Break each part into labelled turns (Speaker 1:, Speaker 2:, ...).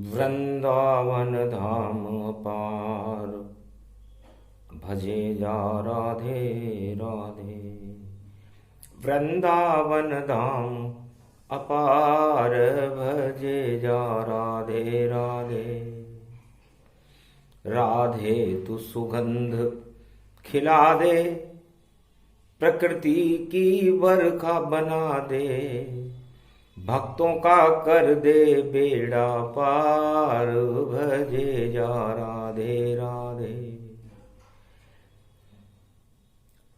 Speaker 1: वृंदावन धाम पार भजे जा राधे राधे। वृंदावन धाम अपार भजे जा राधे राधे। राधे तू सुगंध खिला दे, प्रकृति की बरखा बना दे, भक्तों का कर दे बेड़ा पार भजे जा राधे राधे।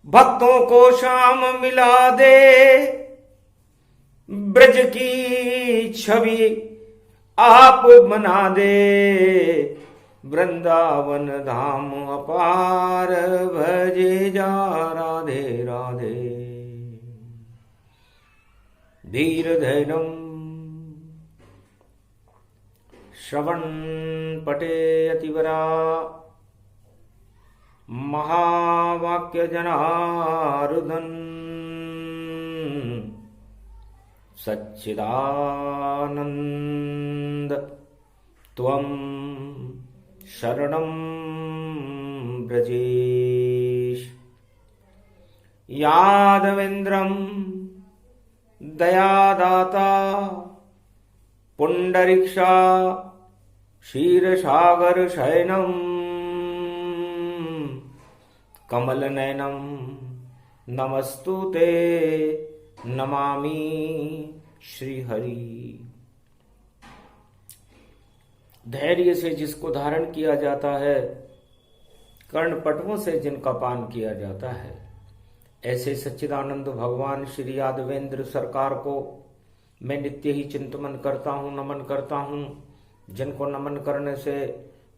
Speaker 1: भक्तों को शाम मिला दे, ब्रज की छवि आप बना दे, वृंदावन धाम अपार भजे जा राधे राधे। धीर धैर्यं श्रवण पटे अतिवरा, महावाक्य जनार्दन सच्चिदानंद त्वं शरणं ब्रजेश। यादवेन्द्रं दयादाता पुंडरीक्षा क्षीरसागर शयनं कमलनयनं नमस्तुते नमामि श्रीहरि। धैर्य से जिसको धारण किया जाता है, कर्णपटवों से जिनका पान किया जाता है, ऐसे सच्चिदानंद भगवान श्री यादवेंद्र सरकार को मैं नित्य ही चिंतन करता हूँ, नमन करता हूँ। जिनको नमन करने से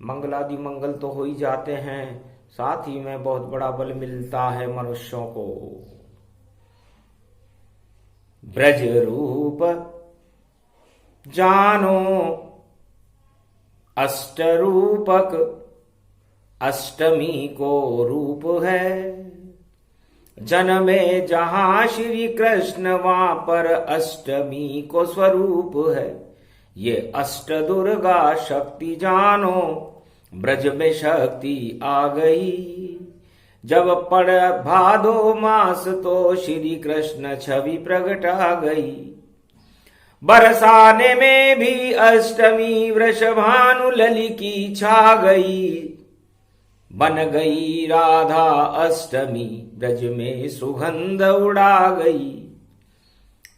Speaker 1: मंगलादि मंगल तो हो ही जाते हैं, साथ ही में बहुत बड़ा बल मिलता है मनुष्यों को। ब्रज रूप जानो अष्टरूपक, अष्टमी को रूप है। जन्मे जहां श्री कृष्ण वहां पर अष्टमी को स्वरूप है। ये अष्ट दुर्गा शक्ति जानो, ब्रज में शक्ति आ गई। जब पड़ भादो मास तो श्री कृष्ण छवि प्रगट आ गई। बरसाने में भी अष्टमी वृषभानु लली की छा गई। बन गई राधा अष्टमी, ब्रज में सुगंध उड़ा गई।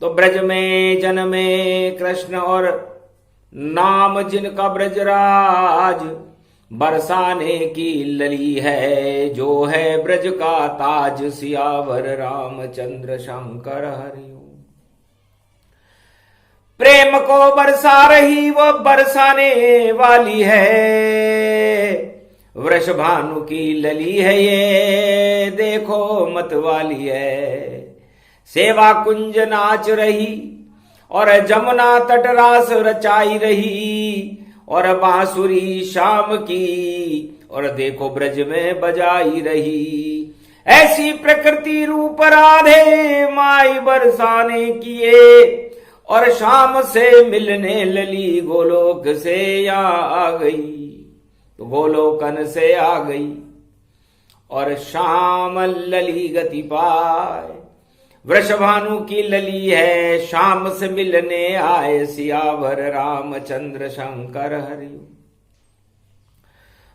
Speaker 1: तो ब्रज में जन्मे कृष्ण और नाम जिनका ब्रजराज, बरसाने की लली है जो है ब्रज का ताज। सियावर रामचंद्र शंकर हरि। प्रेम को बरसा रही वो बरसाने वाली है। वृषभानु की लली है ये, देखो मत वाली है। सेवा कुंज नाच रही और जमुना तट रास रचाई रही। और बांसुरी शाम की और देखो ब्रज में बजाई रही। ऐसी प्रकृति रूप राधे माई बरसाने किए। और शाम से मिलने लली गोलोक से यहाँ आ गई। तो गोलोकन से आ गई और शाम लली गति पाए। वृषभानु की लली है, शाम से मिलने आए। सियावर रामचंद्र शंकर हरि।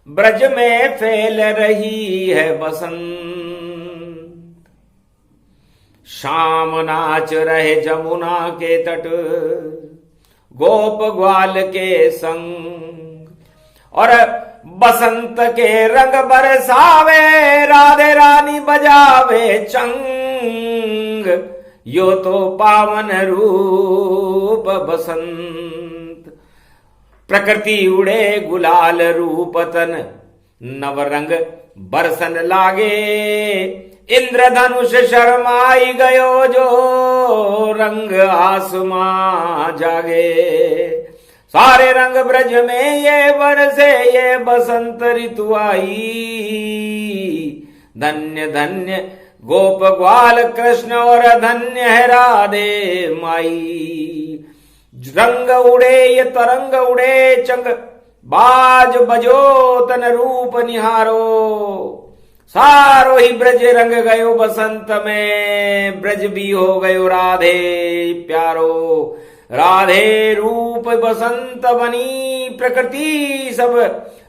Speaker 1: ब्रज में फैल रही है बसंत, शाम नाच रहे जमुना के तट। गोप ग्वाल के संग और बसंत के रंग बरसावे। राधे रानी बजावे चंग, यो तो पावन रूप बसंत। प्रकृति उड़े गुलाल रूप तन, नवरंग बरसन लागे। इंद्रधनुष शर्माई गयो जो, रंग आसमां जागे। सारे रंग ब्रज में ये बरसे, ये बसंत ऋतु आई। धन्य धन्य गोप ग्वाल कृष्ण और धन्य है राधे माई। रंग उड़े ये तरंग उड़े चंग, बाज बजो तन रूप निहारो। सारो ही ब्रज रंग गयो बसंत में, ब्रज भी हो गयो राधे प्यारो। राधे रूप बसंत बनी, प्रकृति सब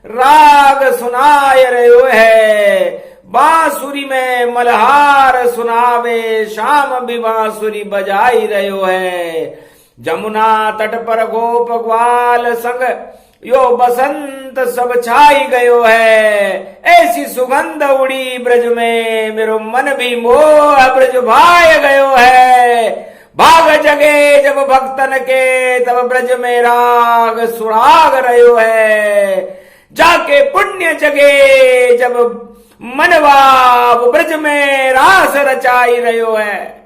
Speaker 1: राग सुनाय रहो है। बांसुरी में मल्हार सुनावे, शाम भी बांसुरी बजाई रहो है। जमुना तट पर गोप ग्वाल संग, यो बसंत सब छाई गयो है। ऐसी सुगंध उड़ी ब्रज में, मेरो मन भी मोह ब्रज भाय गयो है। भाग जगे जब भक्तन के, तब ब्रज में राग सुराग रहो है। जाके पुण्य जगे जब मनवा, ब्रज में रास रचाई रहो है।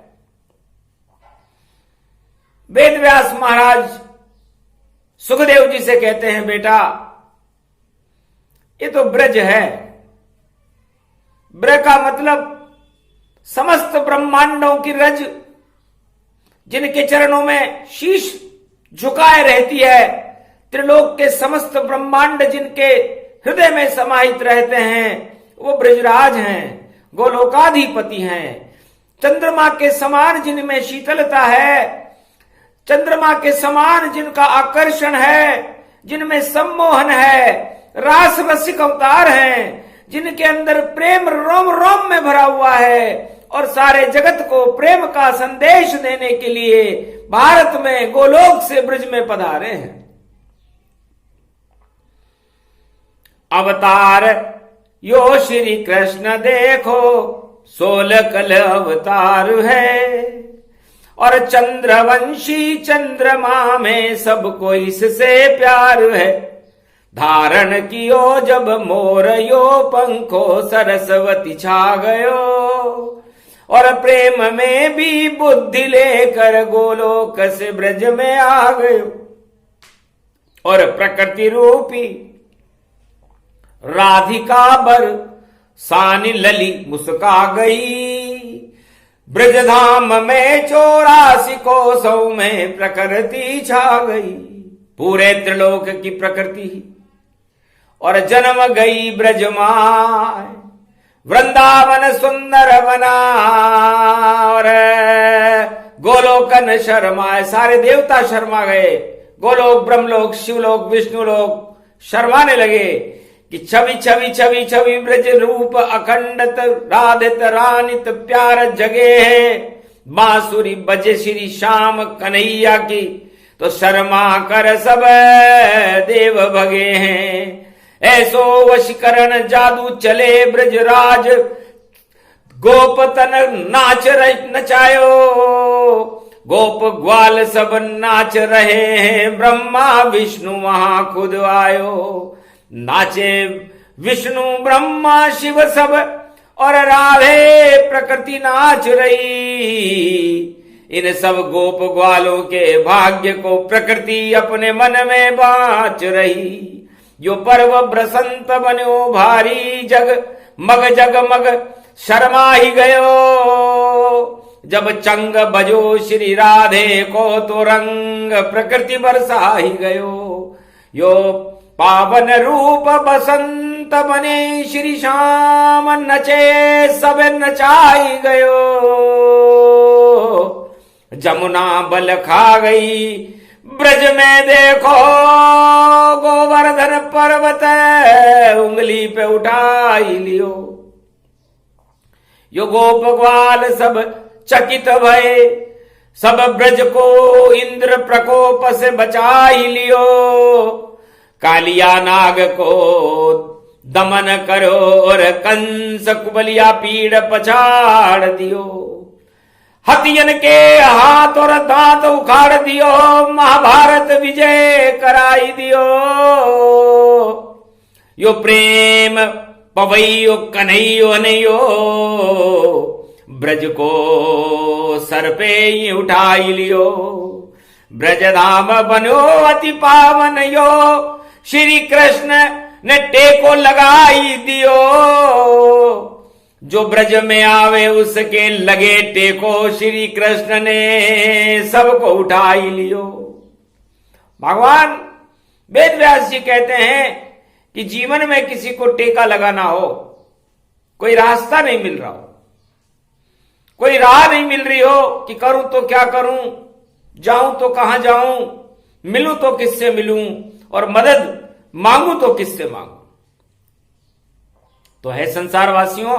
Speaker 1: वेद व्यास महाराज सुखदेव जी से कहते हैं, बेटा ये तो ब्रज है। ब्रज का मतलब समस्त ब्रह्मांडों की रज, जिनके चरणों में शीश झुकाए रहती है। त्रिलोक के समस्त ब्रह्मांड जिनके हृदय में समाहित रहते हैं, वो ब्रजराज हैं, गोलोकाधिपति हैं। चंद्रमा के समान जिनमें शीतलता है, चंद्रमा के समान जिनका आकर्षण है, जिनमें सम्मोहन है, रास रसिक अवतार हैं, जिनके अंदर प्रेम रोम रोम में भरा हुआ है, और सारे जगत को प्रेम का संदेश देने के लिए भारत में गोलोक से ब्रज में पधारे हैं। अवतार यो श्री कृष्ण देखो, 16 कल अवतार है। और चंद्रवंशी चंद्रमा में सबको इससे प्यार है। धारण कियो जब मोर यो पंखो, सरस्वती छा गयो। और प्रेम में भी बुद्धि लेकर गोलोक से ब्रज में आ गयो। और प्रकृति रूपी राधिका बर सानी लली मुस्का गई। ब्रजधाम में 84 कोसों में प्रकृति छा गई। पूरे त्रिलोक की प्रकृति और जन्म गई ब्रजमाय। वृंदावन सुंदर बना और गोलोकन शर्माए। सारे देवता शर्मा गए। गोलोक, ब्रह्मलोक, शिवलोक, विष्णुलोक शर्माने लगे कि छवि छवि छवि छवि ब्रज रूप अखंडत राधित रानित प्यार जगे है। बांसुरी बजे श्री श्याम कन्हैया की, तो शर्मा कर सब देव भगे हैं। ऐसो वशीकरण जादू चले ब्रजराज, गोप तन नाच नचायो। गोप ग्वाल सब नाच रहे हैं, ब्रह्मा विष्णु वहां खुद आयो। नाचे विष्णु ब्रह्मा शिव सब, और राधे प्रकृति नाच रही। इन सब गोप ग्वालों के भाग्य को प्रकृति अपने मन में बाँच रही। यो पर्व बसंत बन्यो भारी, जग मग जगमग शर्मा ही गयो। जब चंग बजो श्री राधे को, तो रंग प्रकृति बरसा ही गयो। यो पावन रूप बसंत बने श्री श्याम, नचे सब नचाई गयो। जमुना बल खा गई ब्रज में देखो, गोवर्धन पर्वत उंगली पे उठाई लियो। यो गोप ग्वाल सब चकित भये, सब ब्रज को इंद्र प्रकोप से बचा ही लियो। कालिया नाग को दमन करो, और कंस कुबलिया पीड़ पछाड़ दियो। हथियन के हाथ और दांत उखाड़ दियो, महाभारत विजय कराई दियो। यो प्रेम पवैयो कन्हैयो नैयो, ब्रज को सर पे ही उठाई लियो। ब्रजधाम बनो अति पावन यो, श्री कृष्ण ने टेको लगाई दियो। जो ब्रज में आवे उसके लगे टेको, श्री कृष्ण ने सबको उठाई लियो। भगवान वेद व्यास जी कहते हैं कि जीवन में किसी को टेका लगाना हो, कोई रास्ता नहीं मिल रहा हो, कोई राह नहीं मिल रही हो कि करूं तो क्या करूं, जाऊं तो कहां जाऊं, मिलूं तो किससे मिलूं और मदद मांगू तो किससे मांगू। तो है संसार वासियों,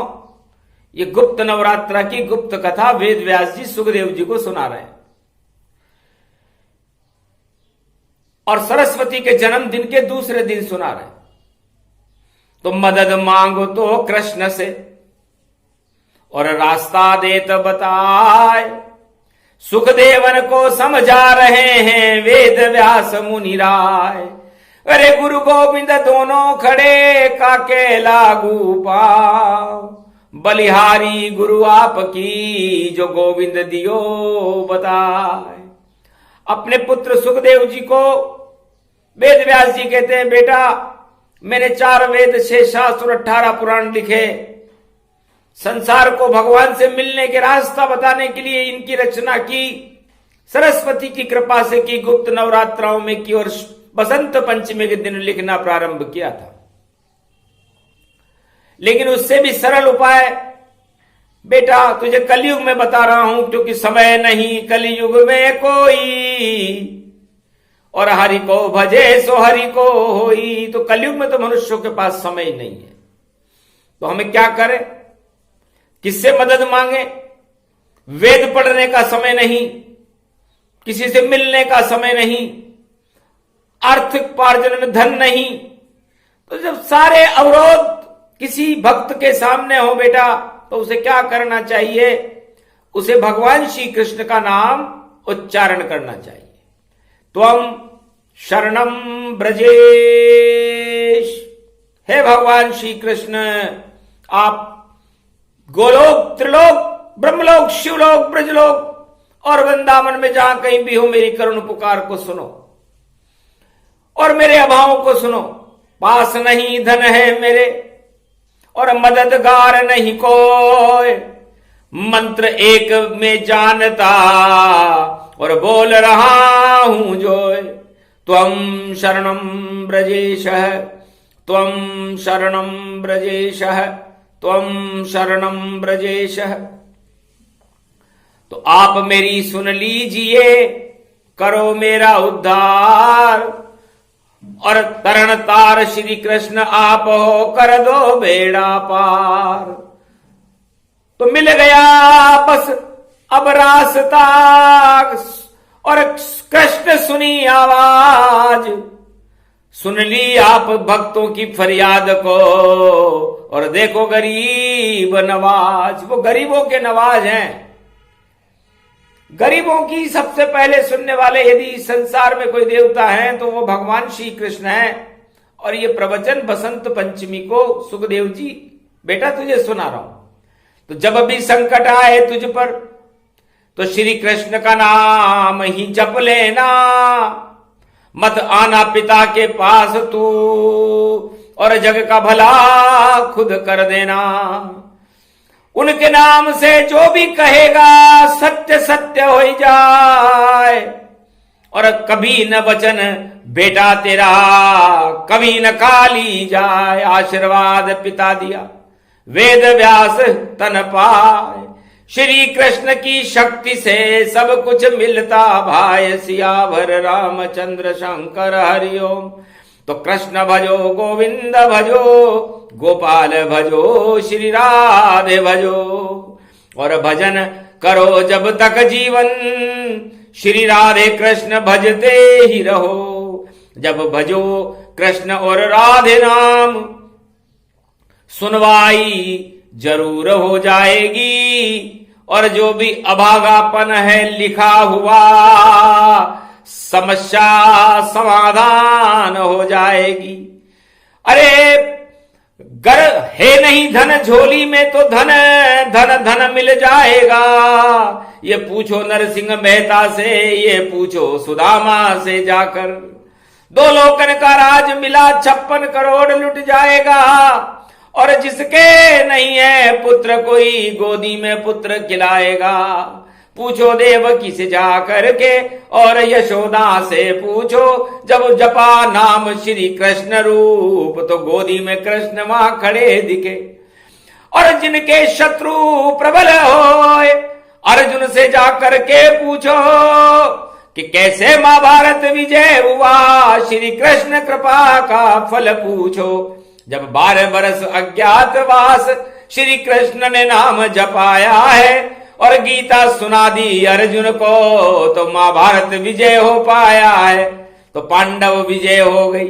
Speaker 1: ये गुप्त नवरात्रा की गुप्त कथा वेद व्यास जी सुखदेव जी को सुना रहे हैं और सरस्वती के जन्मदिन के दूसरे दिन सुना रहे हैं। तो मदद मांगो तो कृष्ण से और रास्ता देत बताए, सुखदेवन को समझा रहे हैं वेद व्यास मुनि राय। अरे गुरु गोविंद दोनों खड़े काके लागू पाओ, बलिहारी गुरु आपकी जो गोविंद दियो बताए। अपने पुत्र सुखदेव जी को वेद व्यास जी कहते हैं, बेटा मैंने 4 वेद 6 शास्त्र 18 पुराण लिखे, संसार को भगवान से मिलने के रास्ता बताने के लिए इनकी रचना की, सरस्वती की कृपा से की, गुप्त नवरात्राओं में की और बसंत पंचमी के दिन लिखना प्रारंभ किया था। लेकिन उससे भी सरल उपाय बेटा तुझे कलयुग में बता रहा हूं, क्योंकि समय नहीं कलयुग में कोई, और हरि को भजे सो हरि को होई। तो कलयुग में तो मनुष्यों के पास समय ही नहीं है, तो हमें क्या करें, किससे मदद मांगे? वेद पढ़ने का समय नहीं, किसी से मिलने का समय नहीं, आर्थिक पार्जन में धन नहीं। तो जब सारे अवरोध किसी भक्त के सामने हो बेटा, तो उसे क्या करना चाहिए? उसे भगवान श्री कृष्ण का नाम उच्चारण करना चाहिए। त्वम शरणम ब्रजेश, हे भगवान श्री कृष्ण आप गोलोक त्रिलोक ब्रह्मलोक शिवलोक ब्रजलोक और वृंदावन में जहां कहीं भी हो मेरी करुण पुकार को सुनो और मेरे अभावों को सुनो। पास नहीं धन है मेरे और मददगार नहीं कोई, मंत्र एक में जानता और बोल रहा हूं जोय। त्वं शरणं ब्रजेशः, त्वं शरणं ब्रजेशः, त्वं शरणं ब्रजेशः। तो आप मेरी सुन लीजिए, करो मेरा उद्धार, और तरण तार श्री कृष्ण आप हो कर दो बेड़ा पार। तो मिल गया बस अब रास्ता, और कृष्ण सुनी आवाज, सुन ली आप भक्तों की फरियाद को, और देखो गरीब नवाज, वो गरीबों के नवाज हैं। गरीबों की सबसे पहले सुनने वाले यदि संसार में कोई देवता है तो वो भगवान श्री कृष्ण है। और ये प्रवचन बसंत पंचमी को सुखदेव जी बेटा तुझे सुना रहा हूं। तो जब भी संकट आए तुझ पर तो श्री कृष्ण का नाम ही जप लेना, मत आना पिता के पास तू, और जग का भला खुद कर देना। उनके नाम से जो भी कहेगा सत्य सत्य हो जाए, और कभी न वचन बेटा तेरा कभी न काली जाए। आशीर्वाद पिता दिया वेद व्यास तन पाए, श्री कृष्ण की शक्ति से सब कुछ मिलता भाई। सियावर रामचंद्र शंकर हरिओम। तो कृष्ण भजो गोविंद भजो, गोपाल भजो श्री राधे भजो, और भजन करो जब तक जीवन, श्री राधे कृष्ण भजते ही रहो। जब भजो कृष्ण और राधे नाम, सुनवाई जरूर हो जाएगी, और जो भी अभागापन है लिखा हुआ समस्या समाधान हो जाएगी। अरे गर है नहीं धन झोली में तो धन धन धन मिल जाएगा। ये पूछो नरसिंह मेहता से, ये पूछो सुदामा से जाकर। 2 लोकन का राज मिला 56 करोड़ लुट जाएगा, और जिसके नहीं है पुत्र कोई गोदी में पुत्र खिलाएगा। पूछो देवकी से जा करके और यशोदा से पूछो। जब जपा नाम श्री कृष्ण रूप तो गोदी में कृष्ण वहां खड़े दिखे। और जिनके शत्रु प्रबल होए अर्जुन से जाकर के पूछो कि कैसे महाभारत विजय हुआ, श्री कृष्ण कृपा का फल पूछो। जब 12 वर्ष अज्ञातवास श्री कृष्ण ने नाम जपाया है और गीता सुना दी अर्जुन को तो महाभारत विजय हो पाया है। तो पांडव विजय हो गई,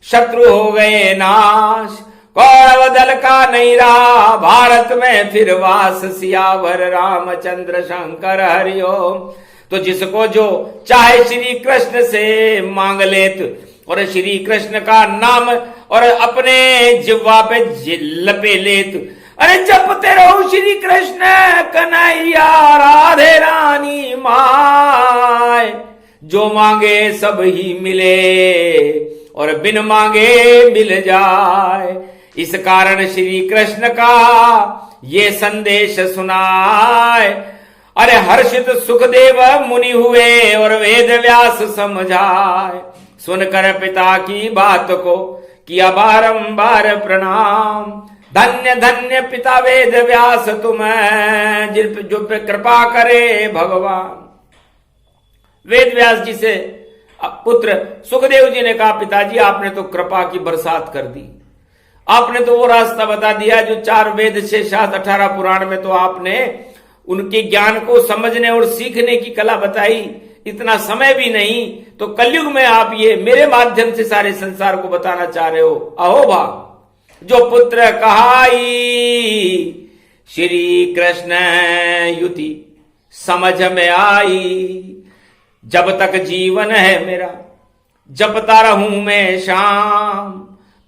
Speaker 1: शत्रु हो गए नाश, कौरव दल का नहीं रहा भारत में फिर वास। सियावर रामचंद्र शंकर हरिओम। तो जिसको जो चाहे श्री कृष्ण से मांग लेत और श्री कृष्ण का नाम और अपने जिह्वा पे लपे लेत। अरे जपते रहो श्री कृष्ण कन्हैया राधे रानी माय। जो मांगे सब ही मिले और बिन मांगे मिल जाए। इस कारण श्री कृष्ण का ये संदेश सुनाए। अरे हर्षित सुखदेव मुनि हुए और वेद व्यास समझाए। सुनकर पिता की बात को किया बारंबार प्रणाम। धन्य धन्य पिता वेद व्यास तुम्हें जिन जो पे कृपा करे भगवान। वेद व्यास जी से पुत्र सुखदेव जी ने कहा, पिताजी आपने तो कृपा की बरसात कर दी। आपने तो वो रास्ता बता दिया जो 4 वेद 6 शास्त्र 18 पुराण में तो आपने उनके ज्ञान को समझने और सीखने की कला बताई। इतना समय भी नहीं तो कलयुग में आप ये मेरे माध्यम से सारे संसार को बताना चाह रहे हो। अहो भा जो पुत्र कहाई श्री कृष्ण युति समझ में आई। जब तक जीवन है मेरा जपता रहूं मैं शाम।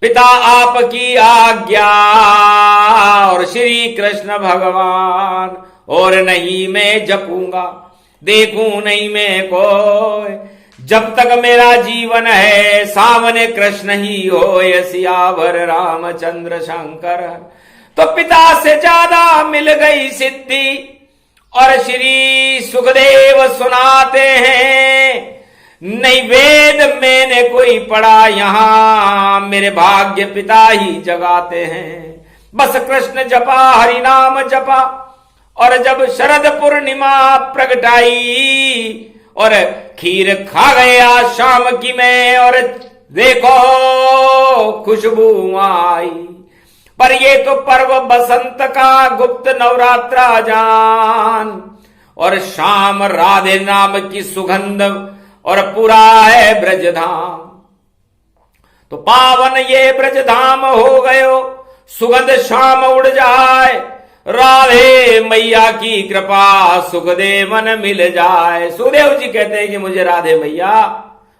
Speaker 1: पिता आपकी आज्ञा और श्री कृष्ण भगवान और नहीं मैं जपूंगा देखूं नहीं मैं कोई। जब तक मेरा जीवन है सामने कृष्ण ही हो सियावर रामचंद्र शंकर। तो पिता से ज्यादा मिल गई सिद्धि और श्री सुखदेव सुनाते हैं। नहीं वेद मैंने कोई पढ़ा यहाँ मेरे भाग्य पिता ही जगाते हैं। बस कृष्ण जपा हरि नाम जपा और जब शरद पूर्णिमा प्रगटाई और खीर खा गया शाम की मैं और देखो खुशबू आई। पर ये तो पर्व बसंत का गुप्त नवरात्रा जान और शाम राधे नाम की सुगंध और पूरा है ब्रजधाम। तो पावन ये ब्रजधाम हो गयो सुगंध शाम उड़ जाए। राधे मैया की कृपा सुखदेवन मिल जाए। सुखदेव जी कहते हैं कि मुझे राधे मैया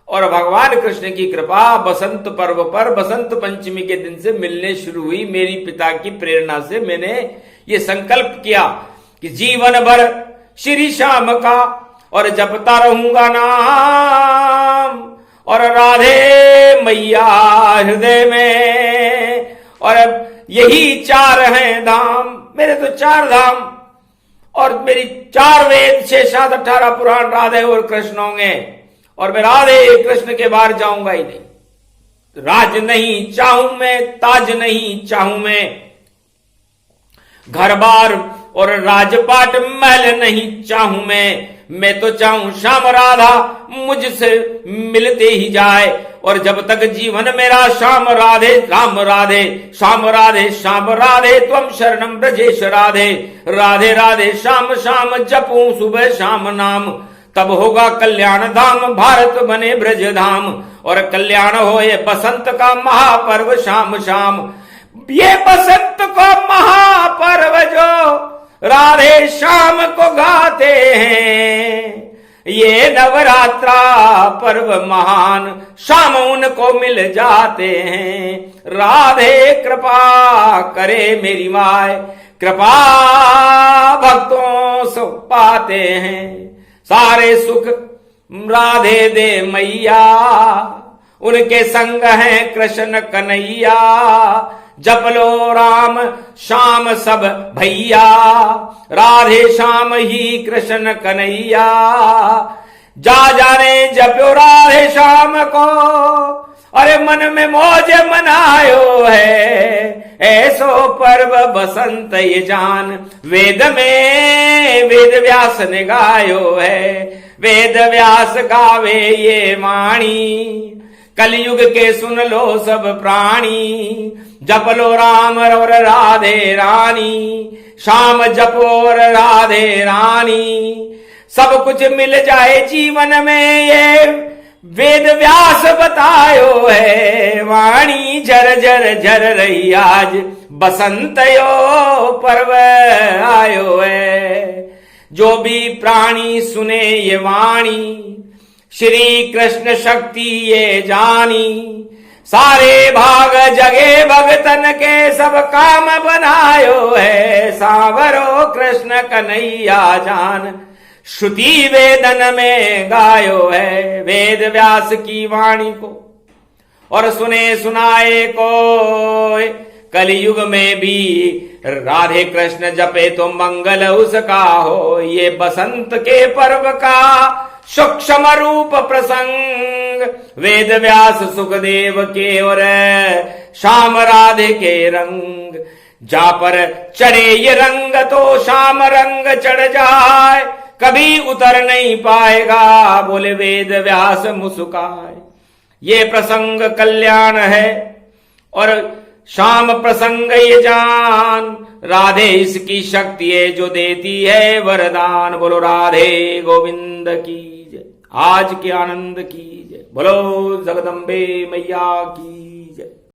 Speaker 1: और भगवान कृष्ण की कृपा बसंत पर्व पर बसंत पंचमी के दिन से मिलने शुरू हुई। मेरी पिता की प्रेरणा से मैंने ये संकल्प किया कि जीवन भर श्री श्याम का और जपता रहूंगा नाम और राधे मैया हृदय में। और यही 4 हैं धाम मेरे तो 4 धाम और मेरी 4 वेद 6 शास्त्र 18 पुराण राधे और कृष्ण होंगे और मैं राधे कृष्ण के बाहर जाऊंगा ही नहीं। राज नहीं चाहूं मैं ताज नहीं चाहूं मैं घर बार और राजपाट महल नहीं चाहूं मैं तो चाहूं श्याम राधा मुझसे मिलते ही जाए। और जब तक जीवन मेरा श्याम राधे राम राधे श्याम राधे श्याम राधे त्वम शरणम ब्रजेश राधे राधे राधे श्याम श्याम जपूं सुबह शाम नाम। तब होगा कल्याण धाम भारत बने ब्रज धाम और कल्याण होए बसंत का महापर्व शाम शाम। ये बसंत को महापर्व जो राधे श्याम को गाते हैं ये नवरात्रा पर्व महान शाम उनको मिल जाते हैं। राधे कृपा करे मेरी माय कृपा भक्तों से पाते हैं सारे सुख राधे दे मैया। उनके संग है कृष्ण कन्हैया जप लो राम श्याम सब भैया, राधे श्याम ही कृष्ण कन्हैया। जा जाने जप्यो राधे श्याम को, अरे मन में मौज मनायो है, ऐसो पर्व बसंत ये जान। वेद में वेद व्यास ने गायो है, वेद व्यास गावे ये वाणी। कलयुग के सुन लो सब प्राणी, जप लो राम और राधे रानी, श्याम जपो और राधे रानी। सब कुछ मिल जाए जीवन में, ये वेद व्यास बतायो है, वाणी झर झर झर रही आज, बसंत यो पर्व आयो है। जो भी प्राणी सुने ये वाणी, श्री कृष्ण शक्ति ये जानी। सारे भाग जगे भगतन के, सब काम बनायो है, सावरो कृष्ण कन्हैया जान। श्रुति वेदन में गायो है, वेद व्यास की वाणी को और सुने सुनाए को। कलयुग में भी राधे कृष्ण जपे तो मंगल उसका हो, ये बसंत के पर्व का सूक्ष्म रूप प्रसंग। वेद व्यास सुखदेव के और श्याम राधे के रंग, जा पर चढ़े ये रंग तो श्याम रंग चढ़ जाए, कभी उतर नहीं पाएगा, बोले वेद व्यास मुस्काए। ये प्रसंग कल्याण है और श्याम प्रसंग ये जान, राधे इसकी शक्ति है जो देती है वरदान। बोलो राधे गोविंद की जय, आज के आनंद की जय, बोलो जगदम्बे मैया की।